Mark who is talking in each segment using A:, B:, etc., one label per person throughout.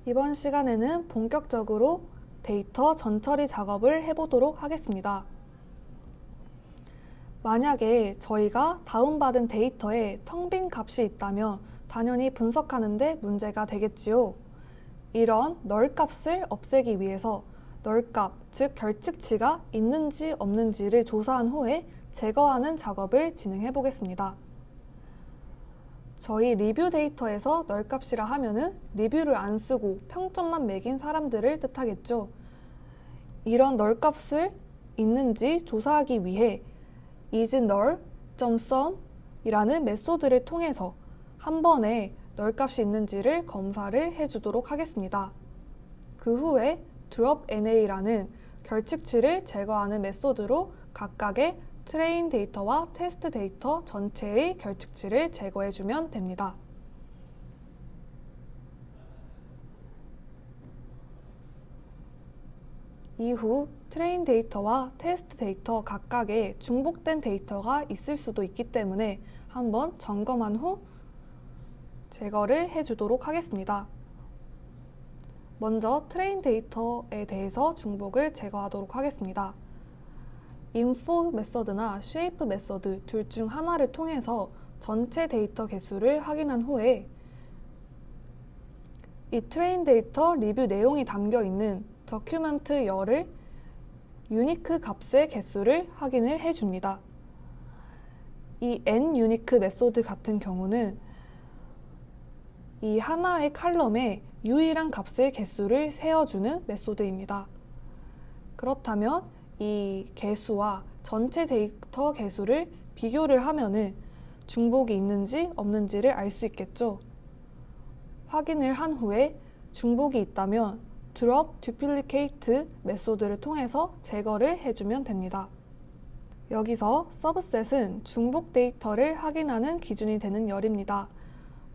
A: 이번 시간에는 본격적으로 데이터 전처리 작업을 해보도록 하겠습니다. 만약에 저희가 다운받은 데이터에 텅 빈 값이 있다면 당연히 분석하는 데 문제가 되겠지요. 이런 널 값을 없애기 위해서 널 값, 즉 결측치가 있는지 없는지를 조사한 후에 제거하는 작업을 진행해 보겠습니다. 저희 리뷰 데이터에서 널 값이라 하면은 리뷰를 안 쓰고 평점만 매긴 사람들을 뜻하겠죠. 이런 널 값을 있는지 조사하기 위해 isNull.sum 이라는 메소드를 통해서 한 번에 널 값이 있는지를 검사를 해주도록 하겠습니다. 그 후에 dropNa라는 결측치를 제거하는 메소드로 각각의 트레인 데이터와 테스트 데이터 전체의 결측치를 제거해주면 됩니다. 이후 트레인 데이터와 테스트 데이터 각각의 중복된 데이터가 있을 수도 있기 때문에 한번 점검한 후 제거를 해주도록 하겠습니다. 먼저 트레인 데이터에 대해서 중복을 제거하도록 하겠습니다. info 메서드나 shape 메서드 둘 중 하나를 통해서 전체 데이터 개수를 확인한 후에 이 트레인 데이터 리뷰 내용이 담겨 있는 document 열을 유니크 값의 개수를 확인을 해줍니다. 이 nUnique 메소드 같은 경우는 이 하나의 칼럼에 유일한 값의 개수를 세어주는 메소드입니다. 그렇다면 이 개수와 전체 데이터 개수를 비교를 하면은 중복이 있는지 없는지를 알 수 있겠죠. 확인을 한 후에 중복이 있다면 drop duplicate 메소드를 통해서 제거를 해주면 됩니다. 여기서 서브셋은 중복 데이터를 확인하는 기준이 되는 열입니다.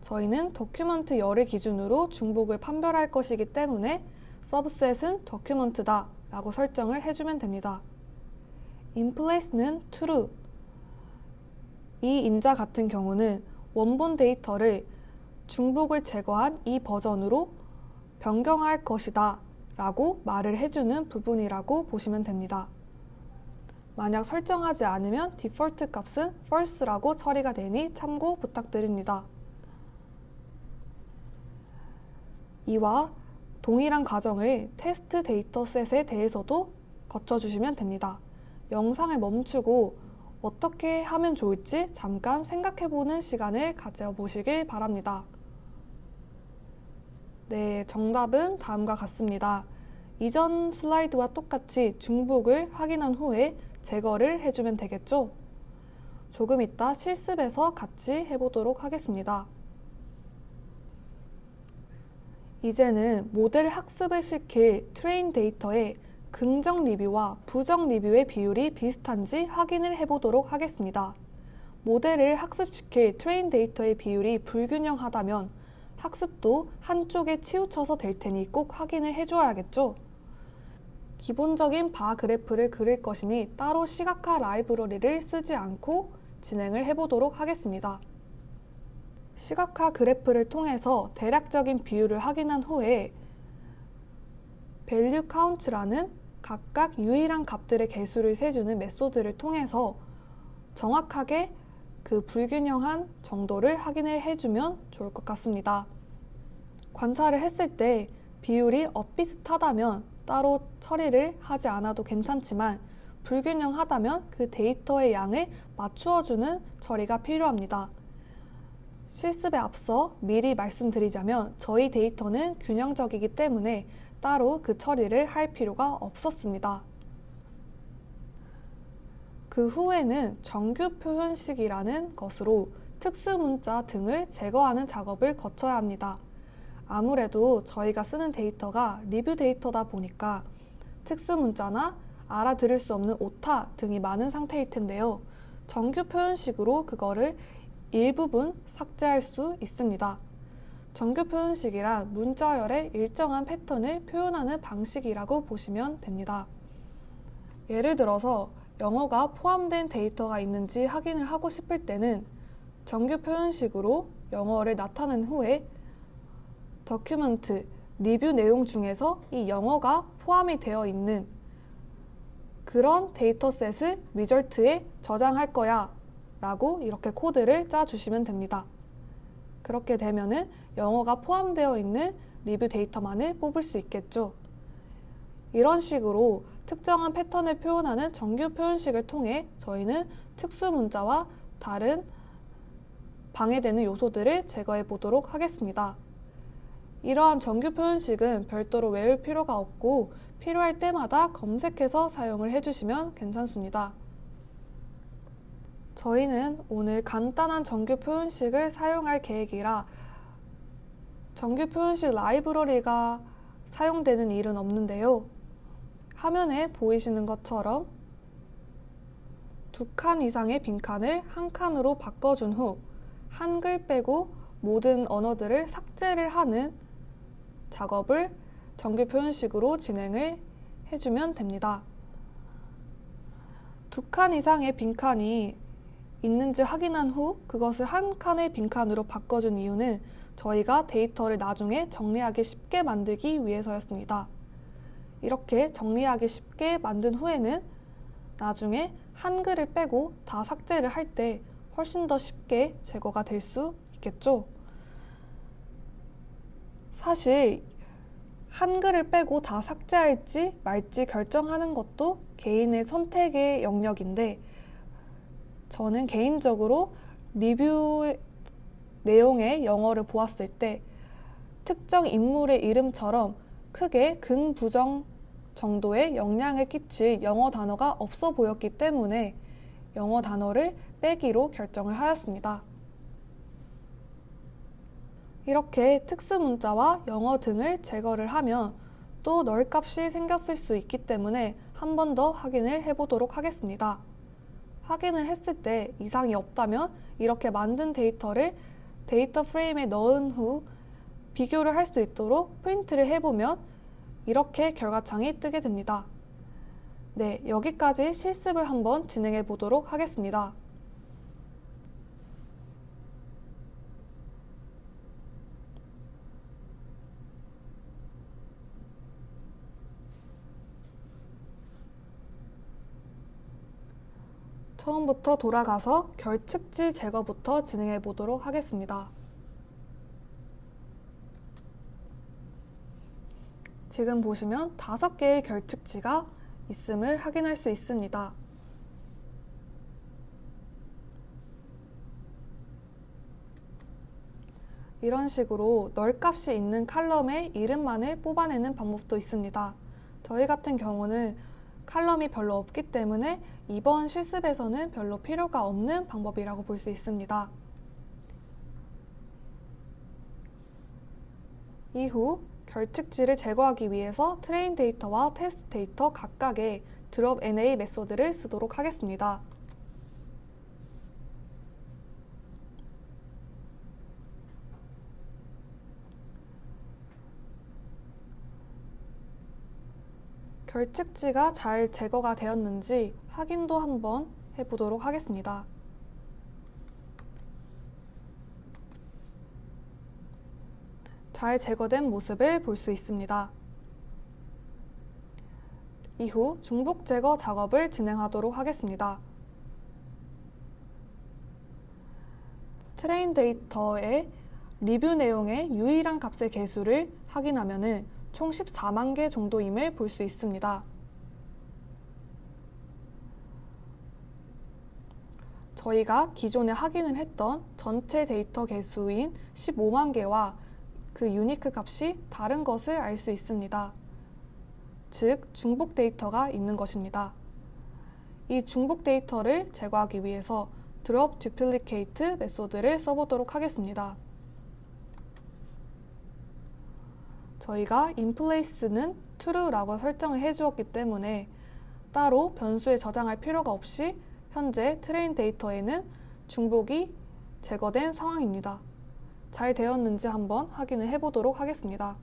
A: 저희는 도큐먼트 열을 기준으로 중복을 판별할 것이기 때문에 서브셋은 도큐먼트다 라고 설정을 해주면 됩니다. inplace는 true. 이 인자 같은 경우는 원본 데이터를 중복을 제거한 이 버전으로 변경할 것이다 라고 말을 해주는 부분이라고 보시면 됩니다. 만약 설정하지 않으면 디폴트 값은 false라고 처리가 되니 참고 부탁드립니다. 이와 동일한 과정을 테스트 데이터셋에 대해서도 거쳐주시면 됩니다. 영상을 멈추고 어떻게 하면 좋을지 잠깐 생각해보는 시간을 가져보시길 바랍니다. 네, 정답은 다음과 같습니다. 이전 슬라이드와 똑같이 중복을 확인한 후에 제거를 해주면 되겠죠? 조금 이따 실습해서 같이 해보도록 하겠습니다. 이제는 모델 학습을 시킬 트레인 데이터의 긍정 리뷰와 부정 리뷰의 비율이 비슷한지 확인을 해보도록 하겠습니다. 모델을 학습시킬 트레인 데이터의 비율이 불균형하다면 학습도 한쪽에 치우쳐서 될 테니 꼭 확인을 해줘야겠죠? 기본적인 바 그래프를 그릴 것이니 따로 시각화 라이브러리를 쓰지 않고 진행을 해보도록 하겠습니다. 시각화 그래프를 통해서 대략적인 비율을 확인한 후에 value count라는 각각 유일한 값들의 개수를 세주는 메소드를 통해서 정확하게 그 불균형한 정도를 확인을 해주면 좋을 것 같습니다. 관찰을 했을 때 비율이 엇비슷하다면 따로 처리를 하지 않아도 괜찮지만 불균형하다면 그 데이터의 양을 맞추어주는 처리가 필요합니다. 실습에 앞서 미리 말씀드리자면 저희 데이터는 균형적이기 때문에 따로 그 처리를 할 필요가 없었습니다. 그 후에는 정규 표현식이라는 것으로 특수문자 등을 제거하는 작업을 거쳐야 합니다. 아무래도 저희가 쓰는 데이터가 리뷰 데이터다 보니까 특수문자나 알아들을 수 없는 오타 등이 많은 상태일 텐데요. 정규 표현식으로 그거를 일부분 삭제할 수 있습니다. 정규 표현식이란 문자열의 일정한 패턴을 표현하는 방식이라고 보시면 됩니다. 예를 들어서 영어가 포함된 데이터가 있는지 확인을 하고 싶을 때는 정규 표현식으로 영어를 나타낸 후에 document 리뷰 내용 중에서 이 영어가 포함이 되어 있는 그런 데이터셋을 리절트에 저장할 거야 라고 이렇게 코드를 짜주시면 됩니다. 그렇게 되면은 영어가 포함되어 있는 리뷰 데이터만을 뽑을 수 있겠죠. 이런 식으로 특정한 패턴을 표현하는 정규 표현식을 통해 저희는 특수 문자와 다른 방해되는 요소들을 제거해 보도록 하겠습니다. 이러한 정규 표현식은 별도로 외울 필요가 없고 필요할 때마다 검색해서 사용을 해주시면 괜찮습니다. 저희는 오늘 간단한 정규 표현식을 사용할 계획이라 정규 표현식 라이브러리가 사용되는 일은 없는데요. 화면에 보이시는 것처럼 2칸 이상의 빈칸을 한 칸으로 바꿔준 후 한글 빼고 모든 언어들을 삭제를 하는 작업을 정규 표현식으로 진행을 해주면 됩니다. 2칸 이상의 빈칸이 있는지 확인한 후 그것을 한 칸의 빈칸으로 바꿔준 이유는 저희가 데이터를 나중에 정리하기 쉽게 만들기 위해서였습니다. 이렇게 정리하기 쉽게 만든 후에는 나중에 한글을 빼고 다 삭제를 할 때 훨씬 더 쉽게 제거가 될 수 있겠죠. 사실 한글을 빼고 다 삭제할지 말지 결정하는 것도 개인의 선택의 영역인데 저는 개인적으로 리뷰 내용의 영어를 보았을 때 특정 인물의 이름처럼 크게 긍부정 정도의 영향을 끼칠 영어 단어가 없어 보였기 때문에 영어 단어를 빼기로 결정을 하였습니다. 이렇게 특수 문자와 영어 등을 제거를 하면 또 널값이 생겼을 수 있기 때문에 한 번 더 확인을 해보도록 하겠습니다. 확인을 했을 때 이상이 없다면 이렇게 만든 데이터를 데이터 프레임에 넣은 후 비교를 할 수 있도록 프린트를 해보면 이렇게 결과창이 뜨게 됩니다. 네, 여기까지 실습을 한번 진행해 보도록 하겠습니다. 처음부터 돌아가서 결측지 제거부터 진행해 보도록 하겠습니다. 지금 보시면 5개의 결측지가 있음을 확인할 수 있습니다. 이런 식으로 널값이 있는 칼럼의 이름만을 뽑아내는 방법도 있습니다. 저희 같은 경우는 칼럼이 별로 없기 때문에 이번 실습에서는 별로 필요가 없는 방법이라고 볼 수 있습니다. 이후 결측지를 제거하기 위해서 트레인 데이터와 테스트 데이터 각각의 drop NA 메소드를 쓰도록 하겠습니다. 결측지가 잘 제거가 되었는지 확인도 한번 해보도록 하겠습니다. 잘 제거된 모습을 볼 수 있습니다. 이후 중복 제거 작업을 진행하도록 하겠습니다. 트레인 데이터의 리뷰 내용의 유일한 값의 개수를 확인하면 총 14만 개 정도임을 볼 수 있습니다. 저희가 기존에 확인을 했던 전체 데이터 개수인 15만 개와 그 유니크 값이 다른 것을 알 수 있습니다. 즉, 중복 데이터가 있는 것입니다. 이 중복 데이터를 제거하기 위해서 drop duplicate 메소드를 써보도록 하겠습니다. 저희가 inplace는 true라고 설정을 해주었기 때문에 따로 변수에 저장할 필요가 없이 현재 트레인 데이터에는 중복이 제거된 상황입니다. 잘 되었는지 한번 확인을 해보도록 하겠습니다.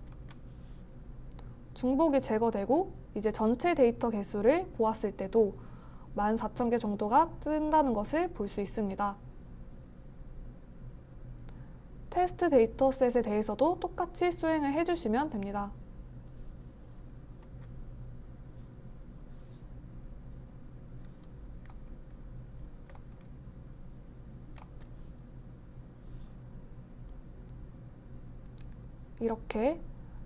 A: 중복이 제거되고 이제 전체 데이터 개수를 보았을 때도 14,000개 정도가 뜬다는 것을 볼 수 있습니다. 테스트 데이터셋에 대해서도 똑같이 수행을 해주시면 됩니다. 이렇게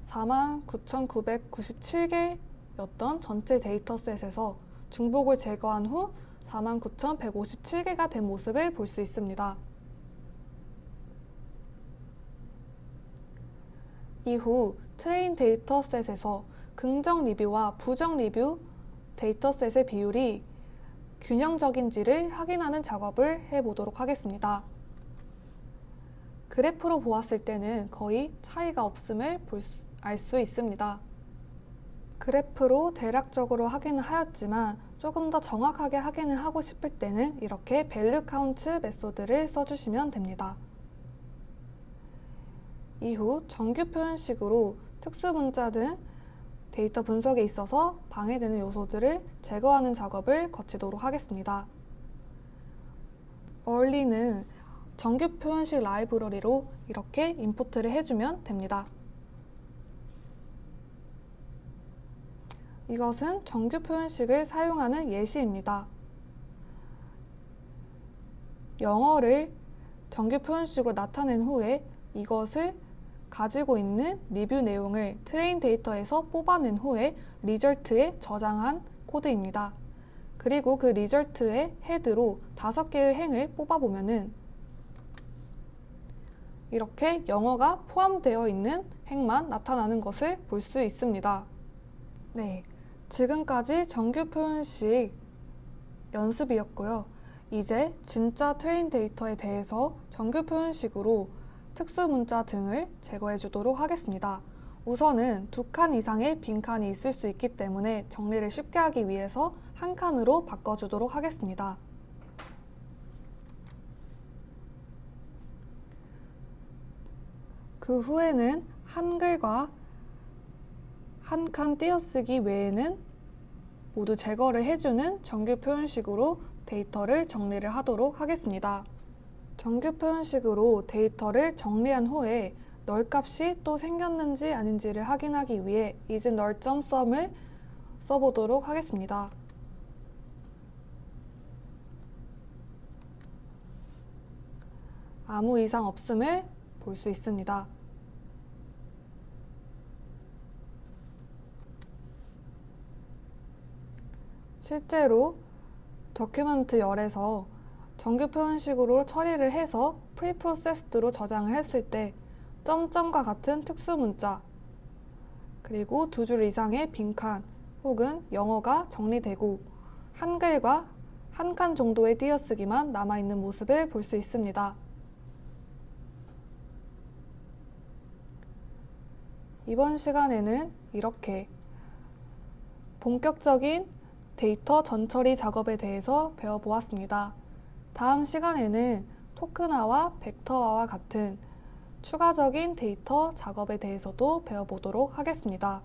A: 49,997개였던 전체 데이터셋에서 중복을 제거한 후 49,157개가 된 모습을 볼 수 있습니다. 이후 트레인 데이터셋에서 긍정 리뷰와 부정 리뷰 데이터셋의 비율이 균형적인지를 확인하는 작업을 해보도록 하겠습니다. 그래프로 보았을 때는 거의 차이가 없음을 알 수 있습니다. 그래프로 대략적으로 확인을 하였지만 조금 더 정확하게 확인을 하고 싶을 때는 이렇게 밸류 카운트 메소드를 써주시면 됩니다. 이후 정규 표현식으로 특수 문자 등 데이터 분석에 있어서 방해되는 요소들을 제거하는 작업을 거치도록 하겠습니다. early는 정규 표현식 라이브러리로 이렇게 임포트를 해주면 됩니다. 이것은 정규 표현식을 사용하는 예시입니다. 영어를 정규 표현식으로 나타낸 후에 이것을 가지고 있는 리뷰 내용을 트레인 데이터에서 뽑아낸 후에 리절트에 저장한 코드입니다. 그리고 그 리절트의 헤드로 5개의 행을 뽑아보면은 이렇게 영어가 포함되어 있는 행만 나타나는 것을 볼 수 있습니다. 네, 지금까지 정규 표현식 연습이었고요. 이제 진짜 트레인 데이터에 대해서 정규 표현식으로 특수 문자 등을 제거해 주도록 하겠습니다. 우선은 2칸 이상의 빈칸이 있을 수 있기 때문에 정리를 쉽게 하기 위해서 한 칸으로 바꿔주도록 하겠습니다. 그 후에는 한글과 한 칸 띄어쓰기 외에는 모두 제거를 해주는 정규 표현식으로 데이터를 정리를 하도록 하겠습니다. 정규 표현식으로 데이터를 정리한 후에 널 값이 또 생겼는지 아닌지를 확인하기 위해 isNull.sum을 써보도록 하겠습니다. 아무 이상 없음을 볼 수 있습니다. 실제로 도큐멘트 열에서 정규 표현식으로 처리를 해서 프리프로세스드로 저장을 했을 때 점점과 같은 특수 문자 그리고 2줄 이상의 빈칸 혹은 영어가 정리되고 한글과 한 칸 정도의 띄어쓰기만 남아있는 모습을 볼 수 있습니다. 이번 시간에는 이렇게 본격적인 데이터 전처리 작업에 대해서 배워보았습니다. 다음 시간에는 토큰화와 벡터화와 같은 추가적인 데이터 작업에 대해서도 배워보도록 하겠습니다.